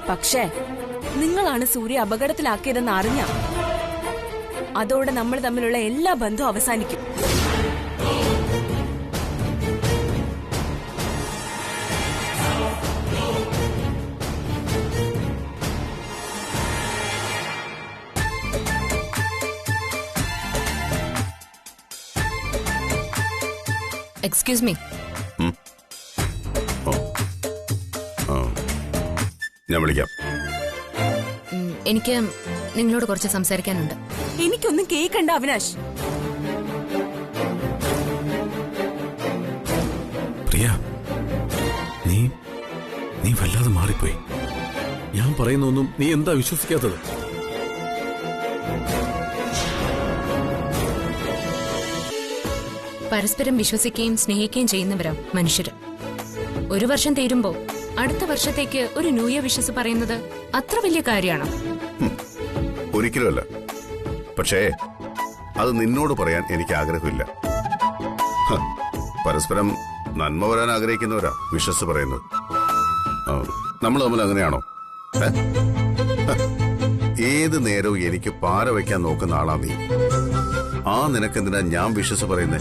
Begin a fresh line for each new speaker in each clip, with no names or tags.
പക്ഷേ നിങ്ങളാണ് സൂര്യ അപകടത്തിലാക്കിയതെന്ന് അറിഞ്ഞ അതോടെ നമ്മൾ തമ്മിലുള്ള എല്ലാ ബന്ധവും അവസാനിക്കും.
Excuse me.
ഞാൻ വിളിക്കാം.
എനിക്ക് നിങ്ങളോട് കുറച്ച് സംസാരിക്കാനുണ്ട്.
എനിക്കൊന്നും കേൾക്കണ്ട അവിനാശ്.
പ്രിയ, നീ വല്ലാതെ മാറിപ്പോയി. ഞാൻ പറയുന്നൊന്നും നീ എന്താ വിശ്വസിക്കാത്തത്?
പരസ്പരം വിശ്വസിക്കുകയും സ്നേഹിക്കുകയും ചെയ്യുന്നവരാ മനുഷ്യര്. ഒരു വർഷം തീരുമ്പോ അടുത്ത വർഷത്തേക്ക് ഒരു ന്യൂ ഇയർ വിഷസ് പറയുന്നത് അത്ര വലിയ കാര്യമാണോ?
ഒരിക്കലുമല്ല. പക്ഷേ അത് നിന്നോട് പറയാൻ എനിക്ക് ആഗ്രഹമില്ല. പരസ്പരം നന്മ വരാൻ ആഗ്രഹിക്കുന്നവരാ വിശ്വസ് പറയുന്നത്. നമ്മൾ തമ്മിൽ അങ്ങനെയാണോ? ഏത് നേരവും എനിക്ക് പാര വയ്ക്കാൻ നോക്കുന്ന ആളാ നീ. ആ നിനക്കെന്തിനാ ഞാൻ വിശ്വസ് പറയുന്നേ?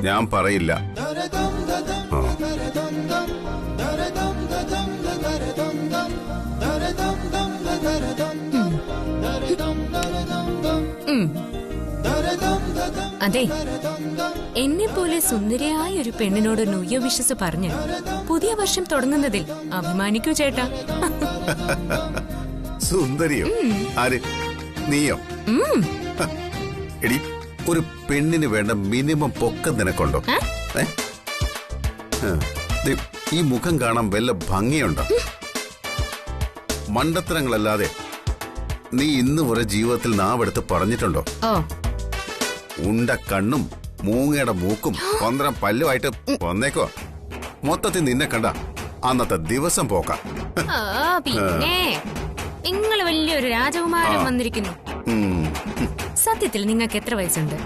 ഞാൻ പറയില്ല.
അതെ, എന്നെ പോലെ സുന്ദരിയായ ഒരു പെണ്ണിനോട് ന്യൂ ഇയർ വിഷസ് പറഞ്ഞ് പുതിയ വർഷം തുടങ്ങുന്നതിൽ അഭിമാനിക്കൂ ചേട്ടാ.
സുന്ദരിയോ? ആര്? നീയോ? എടി, ഒരു പെണ്ണിന് വേണ്ട മിനിമം പൊക്കം നിനക്കുണ്ടോ? ഈ മുഖം കാണാൻ വല്ല ഭംഗിയുണ്ടോ? മണ്ടത്തരങ്ങളല്ലാതെ നീ ഇന്ന് വരെ ജീവിതത്തിൽ നാവെടുത്ത് പറഞ്ഞിട്ടുണ്ടോ? ഉണ്ട കണ്ണും മൂങ്ങയുടെ മൂക്കും 12 പല്ലുമായിട്ട് വന്നേക്കോ. മൊത്തത്തിൽ നിന്നെ കണ്ട അന്നത്തെ ദിവസം പോക്കാം.
പിന്നെ നിങ്ങൾ വലിയൊരു രാജകുമാരൻ വന്നിരിക്കുന്നു. സത്യത്തിൽ നിങ്ങൾക്ക് എത്ര വയസ്സുണ്ട്?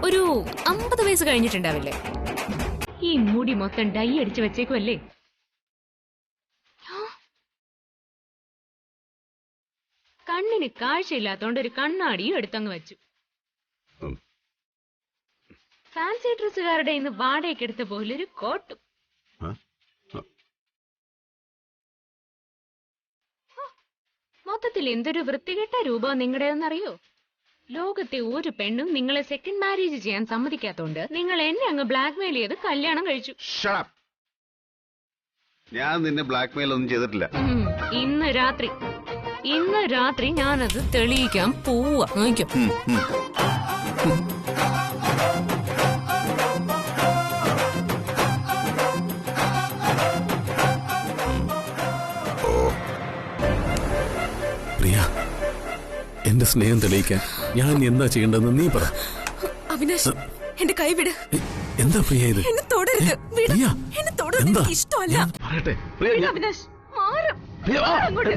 ഒരു 50 വയസ്സ് കഴിഞ്ഞിട്ടുണ്ടാവില്ലേ? ഈ മുടി മൊത്തം ഡൈ അടിച്ചു വെച്ചേക്കുമല്ലേ? കണ്ണിന് കാഴ്ചയില്ലാത്തോണ്ട് ഒരു കണ്ണാടിയും എടുത്തങ്ങ് വെച്ചു. ഫാൻസി ഡ്രസ്സുകാരുടെ ഇന്ന് വാടകയ്ക്ക് എടുത്ത പോലെ ഒരു കോട്ടും. മൊത്തത്തിൽ എന്തൊരു വൃത്തികെട്ട രൂപം നിങ്ങളുടേതെന്നറിയോ? ലോകത്തെ ഒരു പെണ്ണും നിങ്ങളെ സെക്കൻഡ് മാരേജ് ചെയ്യാൻ സമ്മതിക്കാത്തോണ്ട് നിങ്ങൾ എന്നെ അങ്ങ് ബ്ലാക്ക്മെയിൽ ചെയ്ത് കല്യാണം കഴിച്ചു.
ഞാൻ നിന്നെ ബ്ലാക്ക്മെയിൽ ഒന്നും ചെയ്തിട്ടില്ല.
ഇന്ന് രാത്രി ഞാനത് തെളിയിക്കാൻ പോവാ.
പ്രിയ, എന്റെ സ്നേഹം തെളിയിക്കാൻ ഞാൻ എന്താ ചെയ്യേണ്ടതെന്ന് നീ പറ.
അവിനാശ്, എന്റെ കൈ വിട്.
എന്താ പ്രിയ ഇത്?
എന്നെ തൊടരുത്. എന്നെ തൊടരുത്. എനിക്ക് ഇഷ്ടമല്ല. അവിനാശ്, മാറും. അങ്ങോട്ട്.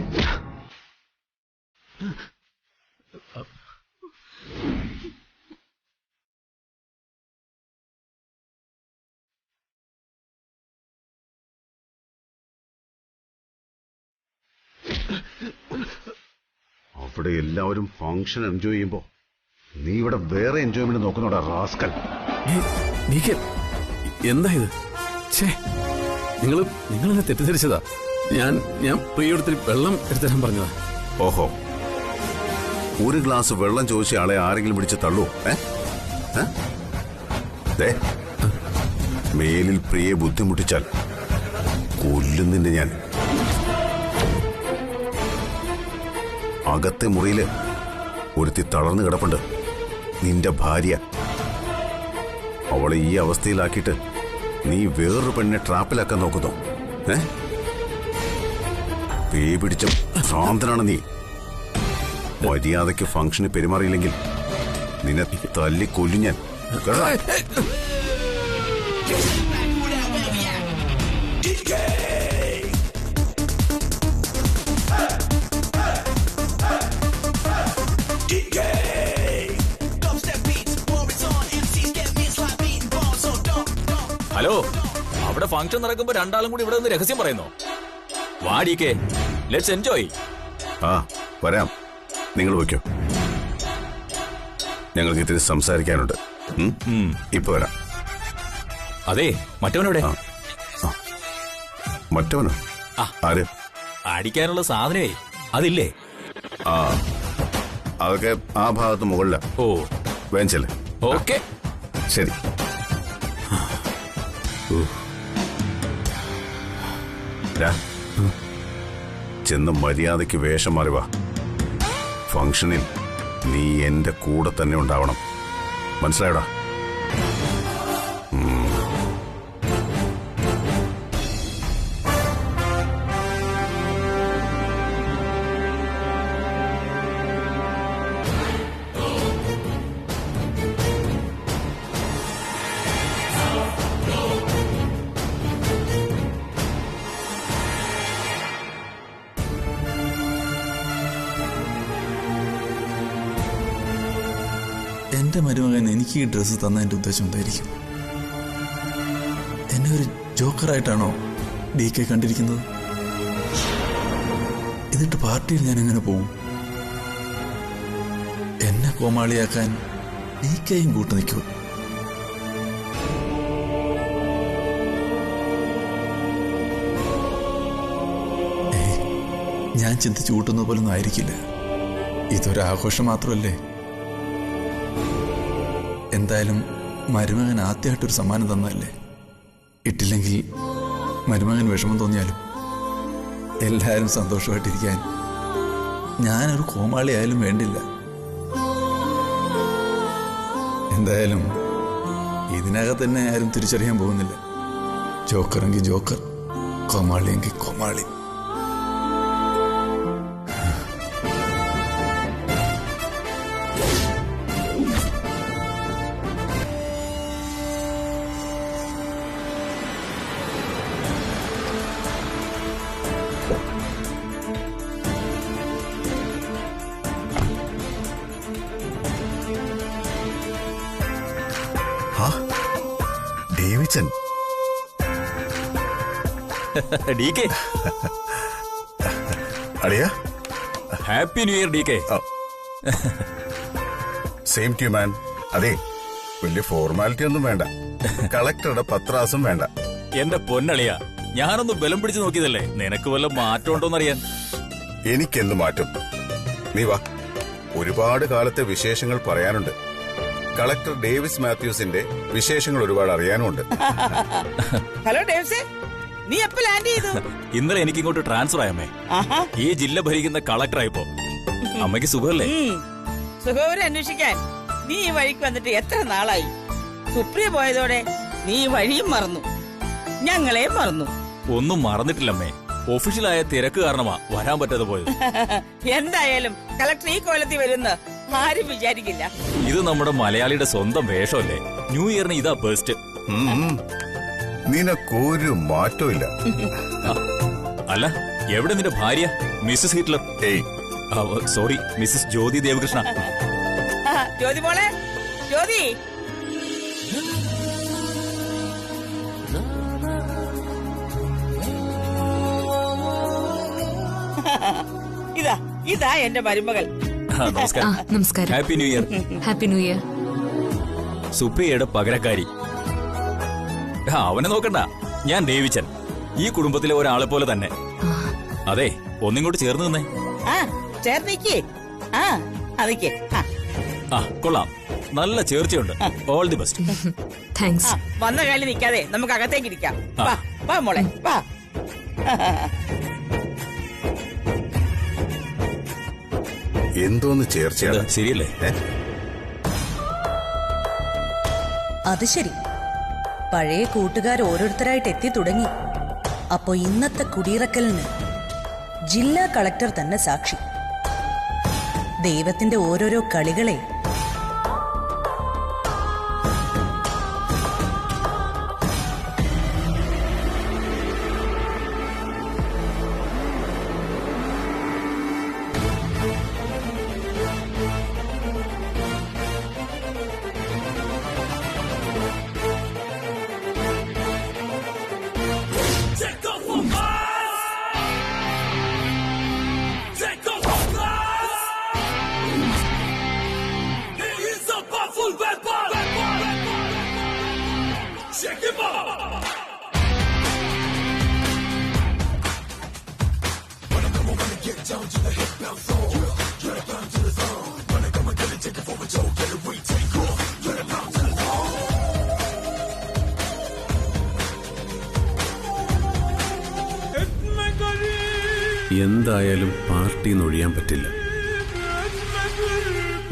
അവിടെ എല്ലാവരും ഫംഗ്ഷൻ എൻജോയ് ചെയ്യുമ്പോ നീ ഇവിടെ വേറെ എൻജോയ്മെന്റ് നോക്കുന്നോടാ റാസ്കൽ.
എന്താ ഇത്? നിങ്ങളെന്നെ തെറ്റിദ്ധരിച്ചതാ. ഞാൻ പ്രിയടുത്തിൽ വെള്ളം എടുത്തരാൻ പറഞ്ഞതാ.
ഓഹോ, ഒരു ഗ്ലാസ് വെള്ളം ചോദിച്ച ആളെ ആരെങ്കിലും പിടിച്ച് തള്ളൂ? മേലിൽ പ്രിയെ ബുദ്ധിമുട്ടിച്ചാൽ കൊല്ലുന്നിന്റെ ഞാൻ. അകത്തെ മുറിയില് ഒരുത്തി തളർന്നു കിടപ്പുണ്ട്, നിന്റെ ഭാര്യ. അവളെ ഈ അവസ്ഥയിലാക്കിയിട്ട് നീ വേറൊരു പെണ്ണിനെ ട്രാപ്പിലാക്കാൻ നോക്കുന്നു. പേ പിടിച്ച ഭ്രാന്തനാണ് നീ. മര്യാദയ്ക്ക് ഫംഗ്ഷന് പെരുമാറിയില്ലെങ്കിൽ നിന്നെ തല്ലി കൊല്ലും ഞാൻ.
ഹലോ, അവിടെ ഫംഗ്ഷൻ നടക്കുമ്പോ രണ്ടാളും കൂടി ഇവിടെ നിന്ന് രഹസ്യം പറയുന്നോ? വാടിക്കേ, ലെറ്റ്സ് എൻജോയ്.
ആ വരാം, നിങ്ങൾ വയ്ക്കോ, ഞങ്ങൾക്ക് ഇത്തിരി സംസാരിക്കാനുണ്ട്. ഇപ്പൊ വരാം.
അതെ, മറ്റവനോടെ?
മറ്റവനോ? ആര്?
അടിക്കാനുള്ള സാധനമേ അതില്ലേ?
ആ അതൊക്കെ ആ ഭാഗത്ത് മുകളില.
ഓ
വേഞ്ചല്ലേ?
ഓക്കെ
ശരി. ചെന്ന് മര്യാദയ്ക്ക് വേഷം മാറിവാ. ഫംഗ്ഷനിൽ നീ എന്റെ കൂടെ തന്നെ ഉണ്ടാവണം, മനസ്സിലായടാ?
എന്റെ മരുമകൻ എനിക്ക് ഈ ഡ്രസ്സ് തന്നതിന്റെ ഉദ്ദേശം എന്തായിരിക്കും? എന്നെ ഒരു ജോക്കറായിട്ടാണോ DK കണ്ടിരിക്കുന്നത്? എന്നിട്ട് പാർട്ടിയിൽ ഞാൻ എങ്ങനെ പോവും? എന്നെ കോമാളിയാക്കാൻ DKയും കൂട്ടു നിൽക്കൂ. ഞാൻ ചിന്തിച്ചു കൂട്ടുന്ന പോലൊന്നും ആയിരിക്കില്ല. ഇതൊരാഘോഷം മാത്രമല്ലേ. എന്തായാലും മരുമകൻ ആദ്യമായിട്ടൊരു സമ്മാനം തന്നല്ലേ. ഇട്ടില്ലെങ്കിൽ മരുമകൻ വിഷമം തോന്നിയാലും എല്ലാവരും സന്തോഷമായിട്ടിരിക്കാൻ ഞാനൊരു കോമാളി ആയാലും വേണ്ടില്ല. എന്തായാലും ഇതിനകത്ത് തന്നെ ആരും തിരിച്ചറിയാൻ പോകുന്നില്ല. ജോക്കറെങ്കിൽ ജോക്കർ, കോമാളിയെങ്കിൽ കോമാളി.
ഡേവിഡ്സൺ,
DK,
അളിയ
happy new year DK.
Same to man. അതെ, വലിയ ഫോർമാലിറ്റി ഒന്നും വേണ്ട, കളക്ടറുടെ പത്രാസും വേണ്ട.
എന്റെ പൊന്നളിയാ, ഞാനൊന്ന് ബലം പിടിച്ചു നോക്കിയതല്ലേ, നിനക്ക് വല്ല മാറ്റം ഉണ്ടോന്നറിയാൻ.
എനിക്കെന്ത് മാറ്റം? നീ വാ, ഒരുപാട് കാലത്തെ വിശേഷങ്ങൾ പറയാനുണ്ട്. കളക്ടർ ഡേവിസ് മാത്യൂസിന്റെ വിശേഷങ്ങൾ ഒരുപാട് അറിയാനുമുണ്ട്.
ഹലോ ഡേവിസ്, നീ എപ്പോ ലാൻഡ് ചെയ്തു?
ഇന്നലെ എനിക്ക് ഇങ്ങോട്ട് ട്രാൻസ്ഫർ ആയമ്മേ. ഈ ജില്ല ഭരിക്കുന്ന കളക്ടറായിപ്പോ. അമ്മയ്ക്ക് സുഖമല്ലേ?
സുഖവരെ അന്വേഷിക്കാൻ നീ ഈ വഴിക്ക് വന്നിട്ട് എത്ര നാളായി? സുപ്രിയ പോയതോടെ നീ വഴിയും മറന്നു, ഞങ്ങളെയും മറന്നു.
ഒന്നും മറന്നിട്ടില്ലമ്മേ, ഒഫീഷ്യലായ തിരക്ക് കാരണമാ വരാൻ പറ്റാതെ പോയത്.
എന്തായാലും കളക്ടർ ഈ കൊല്ലത്തിൽ വരുന്ന ആരും വിചാരിക്കില്ല.
ഇത് നമ്മുടെ മലയാളിയുടെ സ്വന്തം വേഷമല്ലേ. ന്യൂ ഇയറിന് ഇതാ ബെസ്റ്റ്.
നിനക്കൊരു മാറ്റവും ഇല്ല.
അല്ല, എവിടെ നിന്റെ ഭാര്യ Mrs Hitler? Sorry, Mrs Jyothi Devakrishna.
Jyothi മോളെ, ജ്യോതി. ഇതാ ഇതാ എന്റെ മരുമകൾ.
നമസ്കാരം.
നമസ്കാരം.
Happy new year.
Happy new year.
സുപ്രിയയുടെ പകരക്കാരി. അവനെ നോക്കണ്ട, ഞാൻ ഡേവിച്ചൻ, ഈ കുടുംബത്തിലെ ഒരാളെ പോലെ തന്നെ. അതെ, ഒന്നിങ്ങോട്ട് ചേർന്ന് നിന്നേ.
ചേർന്നിക്ക്. അതിക്ക്.
കൊള്ളാം, നല്ല ചേർച്ചയുണ്ട്. All the best.
താങ്ക്സ്.
വന്ന കാലി നിൽക്കാതെ നമുക്ക് അകത്തേക്ക് ഇരിക്കാം. വാ മോളെ, വാ.
എന്തോന്ന് ചേർച്ചയാണ്?
ശരിയല്ലേ?
അത് ശരി, പഴയ കൂട്ടുകാർ ഓരോരുത്തരായിട്ട് എത്തി തുടങ്ങി. അപ്പോ ഇന്നത്തെ കുടിയിറക്കലിന് ജില്ലാ കളക്ടർ തന്നെ സാക്ഷി. ദൈവത്തിന്റെ ഓരോരോ കളികളെ.
എന്തായാലും പാർട്ടിന്ന് ഒഴിയാൻ പറ്റില്ല.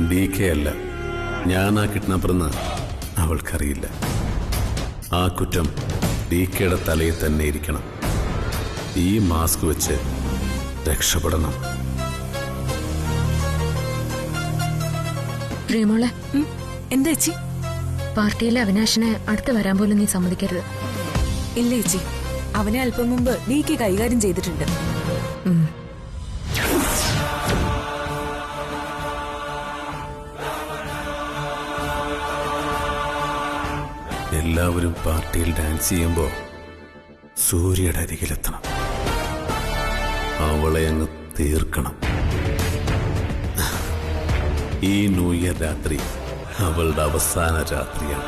DK അല്ല, ഞാനാ കിഡ്നാപ്പറെന്ന് അവൾക്കറിയില്ല. ആ കുറ്റം DKയുടെ തലയിൽ തന്നെ ഇരിക്കണം. ഈ മാസ്ക് വെച്ച് രക്ഷപ്പെടണം.
പ്രിയമോളെ,
എന്താ ചേച്ചി?
പാർട്ടിയിലെ അവിനാശിനെ അടുത്ത് വരാൻ പോലും നീ സമ്മതിക്കരുത്.
ഇല്ല ചേച്ചി, അവനെ അല്പം മുമ്പ് DK കൈകാര്യം ചെയ്തിട്ടുണ്ട്.
എല്ലാവരും പാർട്ടിയിൽ ഡാൻസ് ചെയ്യുമ്പോൾ സൂര്യയുടെ അരികിലെത്തണം. അവളെ അങ്ങ് തീർക്കണം. ഈ ന്യൂ ഇയർ രാത്രി അവളുടെ അവസാന രാത്രിയാണ്.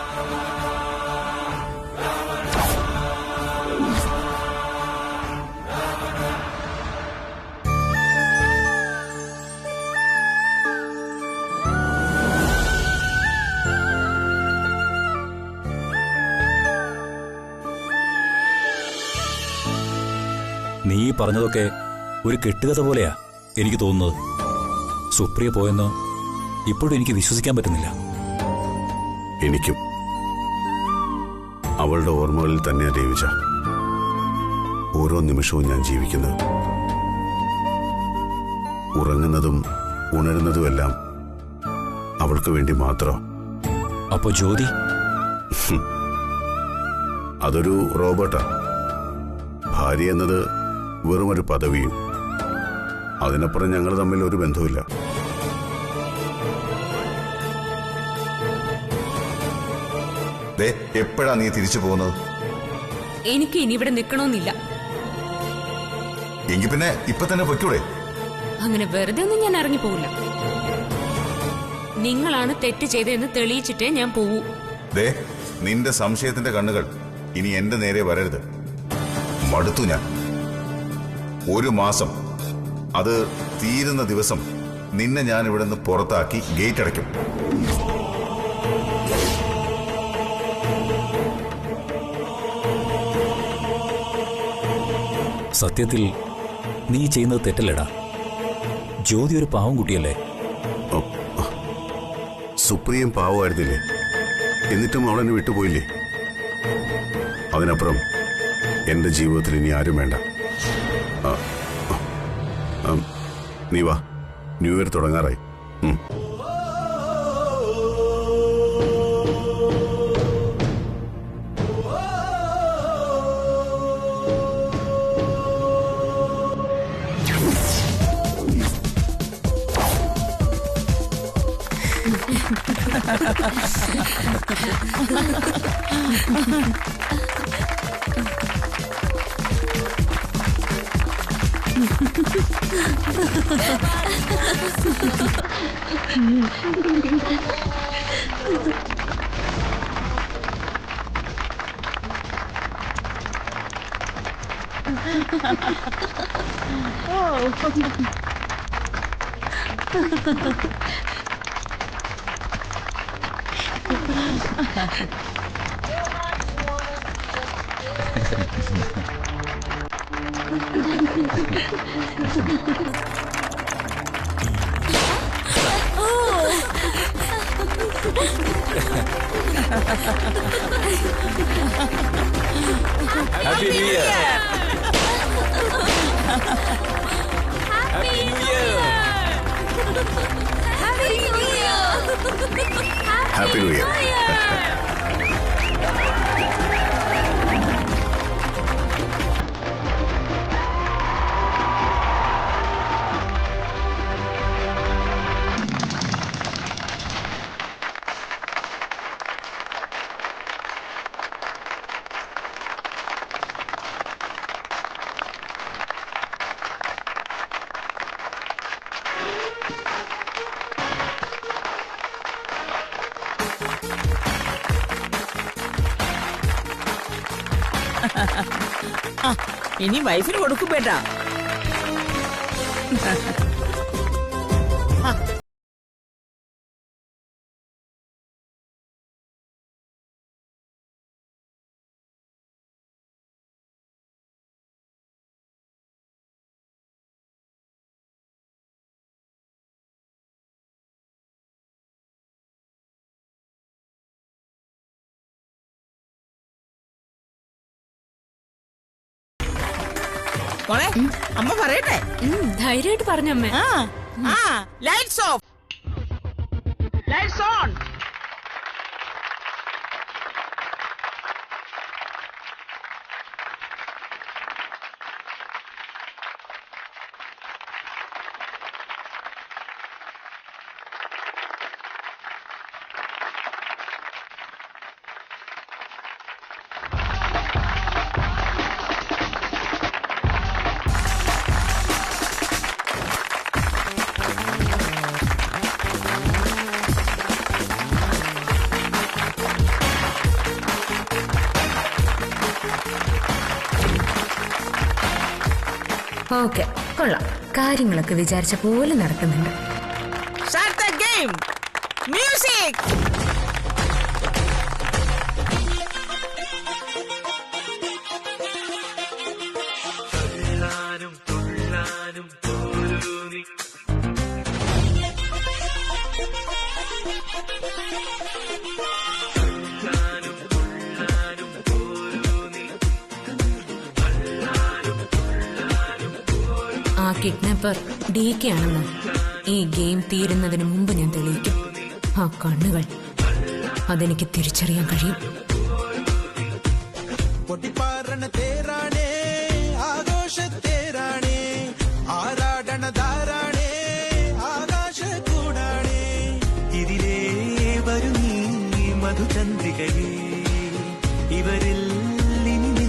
നീ പറഞ്ഞതൊക്കെ ഒരു കെട്ടുകഥ പോലെയാ എനിക്ക് തോന്നുന്നത്. സുപ്രിയ പോയെന്ന് ഇപ്പോഴും എനിക്ക് വിശ്വസിക്കാൻ പറ്റുന്നില്ല.
എനിക്കും അവളുടെ ഓർമ്മകളിൽ തന്നെയാ ദേവിച്ച ഓരോ നിമിഷവും ഞാൻ ജീവിക്കുന്നത്. ഉറങ്ങുന്നതും ഉണരുന്നതുമെല്ലാം അവൾക്ക് വേണ്ടി മാത്രം.
അപ്പോ ജ്യോതി
അതൊരു റോബോട്ടാ. ഭാര്യ എന്നത് വെറുമൊരു പദവിയും. അതിനപ്പുറം ഞങ്ങൾ തമ്മിൽ ഒരു ബന്ധവുമില്ല. എപ്പോഴാ നീ തിരിച്ചു പോകുന്നത്?
എനിക്ക് ഇനി ഇവിടെ നിൽക്കണമെന്നില്ല.
എങ്കിൽ പിന്നെ ഇപ്പൊ തന്നെ പൊയ്ക്കൂടെ?
അങ്ങനെ വെറുതെ ഒന്നും ഞാൻ ഇറങ്ങി പോവില്ല. നിങ്ങളാണ് തെറ്റ് ചെയ്തതെന്ന് തെളിയിച്ചിട്ടേ ഞാൻ പോവൂ.
നിന്റെ സംശയത്തിന്റെ കണ്ണുകൾ ഇനി എന്റെ നേരെ വരരുത്. മടുത്തു ഞാൻ. ഒരു മാസം, അത് തീരുന്ന ദിവസം നിന്നെ ഞാൻ ഇവിടെ നിന്ന് പുറത്താക്കി ഗേറ്റ് അടയ്ക്കും.
സത്യത്തിൽ നീ ചെയ്യുന്നത് തെറ്റല്ലേടാ. ജ്യോതി ഒരു പാവം കുട്ടിയല്ലേ?
സുപ്രിയം പാവമായിരുന്നില്ലേ? എന്നിട്ടും അവളെന്നെ വിട്ടുപോയില്ലേ? അതിനപ്പുറം എന്റെ ജീവിതത്തിൽ ഇനി ആരും വേണ്ട. നീ വാ, ന്യൂ ഇയർ തുടങ്ങാറായി.
Happy New Year! Happy New Year!
Happy New Year!
Happy New Year!
ഇനി വൈഫിന് കൊടുക്കും ബേട്ടാ. മോളെ അമ്മ പറയട്ടെ.
ധൈര്യമായിട്ട് പറഞ്ഞമ്മേ.
Lights off, lights on.
Okay, കൊള്ളാം. കാര്യങ്ങളൊക്കെ വിചാരിച്ച പോലെ നടക്കുന്നുണ്ട്.
Start the game. Music.
ആ കിഡ്നാപ്പർ DK ആണെന്ന് ഈ ഗെയിം തീരുന്നതിന് മുമ്പ് ഞാൻ തെളിയിക്കും. ആ കണ്ണുകൾ, അതെനിക്ക് തിരിച്ചറിയാൻ കഴിയും.
പൊട്ടിപ്പാറണ തേരാണേ, ആഘോഷത്തേരാണേ, ആരാടണ ധാരാണേ, ആകാശ കൂടാണേ, ഇതിലേ വരും നീ മധുചന്ദ്രികയേ, ഇവരിൽ ഇനി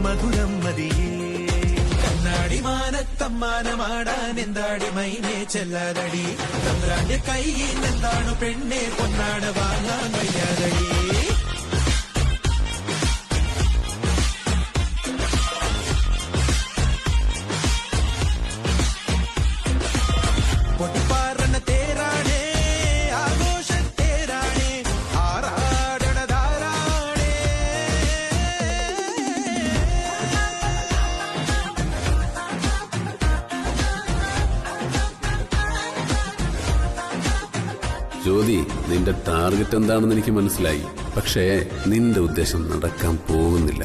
മധുരം മതിയേ. കണ്ണാടിമാനത്തമ്മാനമാടാൻ എന്താടി മൈനേ ചെല്ലാതടി, തമ്പ്രാന്റെ കയ്യിൽ എന്താണ് പെണ്ണെ പൊന്നാട വാങ്ങാൻ വയ്യാതടി. പൊട്ടിപ്പാറണ തേരാണേ, ആഘോഷത്തേരാണേ, ആറാടണ ധാരാണേ.
ജ്യോതി, നിന്റെ ടാർഗറ്റ് എന്താണെന്ന് എനിക്ക് മനസ്സിലായി. പക്ഷേ നിന്റെ ഉദ്ദേശം നടക്കാൻ പോകുന്നില്ല.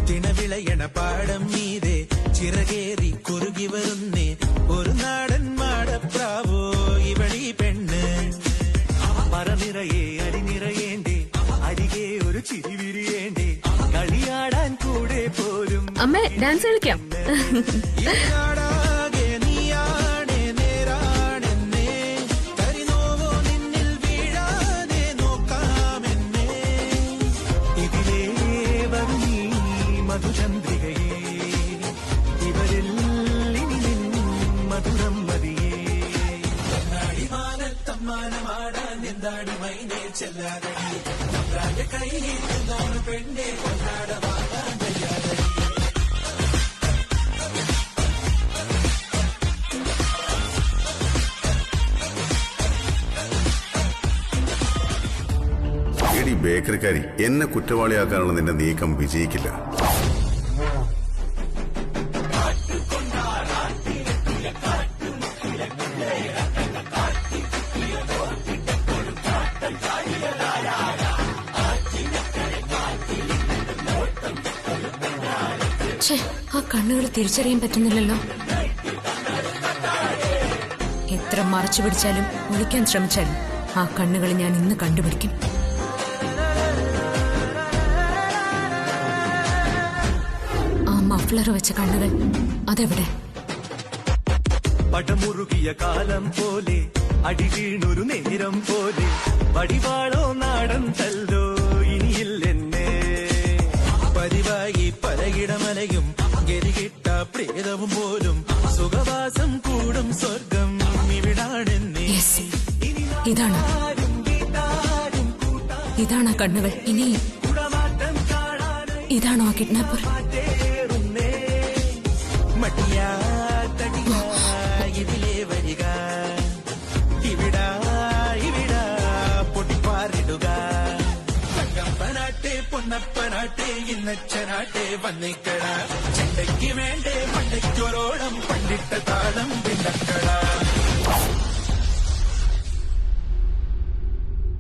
തിണവിളയണ പാടം മീതെ ചിറകേറി കുറുകി വരുന്നേ ഒരു നാടൻ മാടപ്രാവോ ഇവളീ പെണ്ണ്. പറനിറയെ അരിനിറയേണ്ടേ, അരികെ ഒരു ചിരിവിരിയേണ്ടേ, കളിയാടാൻ കൂടെ പോലും.
അമ്മേ, ഡാൻസ് കളിക്കാം.
നാടാകെ നീയാണേ, നേരാണെന്നേ, കരിനോവോ നിന്നിൽ വീഴാതെ നോക്കാമെന്നേ, ഇതിലേ വരും നീ മധുചന്ദ്രികയേ, ഇവരിൽ ഇനി മധുരം മതിയേ. കണ്ണാടിമാനത്തമ്മാനമാടാൻ എന്താടി മൈനേ ചെല്ലാതടി, തമ്പ്രാന്റെ കയ്യിൽ എന്താണ് പെണ്ണെ പൊന്നാട വാങ്ങാൻ വയ്യാതടി.
എടി ബേക്കറിക്കാരി, എന്നെ കുറ്റവാളിയാക്കാനുള്ള നിന്റെ നീക്കം വിജയിക്കില്ല.
ആ കണ്ണുകൾ തിരിച്ചറിയാൻ പറ്റുന്നില്ലല്ലോ. എത്ര മറച്ചു പിടിച്ചാലും ഒളിക്കാൻ ശ്രമിച്ചാലും ആ കണ്ണുകൾ ഞാൻ ഇന്ന് കണ്ടുപിടിക്കും. ആ മഫ്ലർ വെച്ച കണ്ണുകൾ അതെവിടെ?
പടമുറുകിയ കാലം പോലെ, അടി വീണൊരു നേരം പോലെ, വടിവാളോ നാടൻ തല്ലോ ഇനിയില്ലെന്നെ. പതിവായി പലയിടമലയും ഗരികിട്ട പ്രേതവും പോലും സുഖവാസം കൂടും സ്വർഗം ഇവിടാണെന്നേ.
ഇതാണ് ഇതാണ് ആ കണ്ണുകൾ. ഇനി ഇതാണോ ആ കിഡ്നാപ്പർ?
ഇന്നപ്പനാട്ടെ ഇന്നച്ചനാട്ടെ വന്നിക്കട ചെണ്ടയ്ക്ക് വേണ്ടേ മണ്ടയ്ക്കൊരോളം പണ്ടിട്ട താളം പിണ്ടക്കട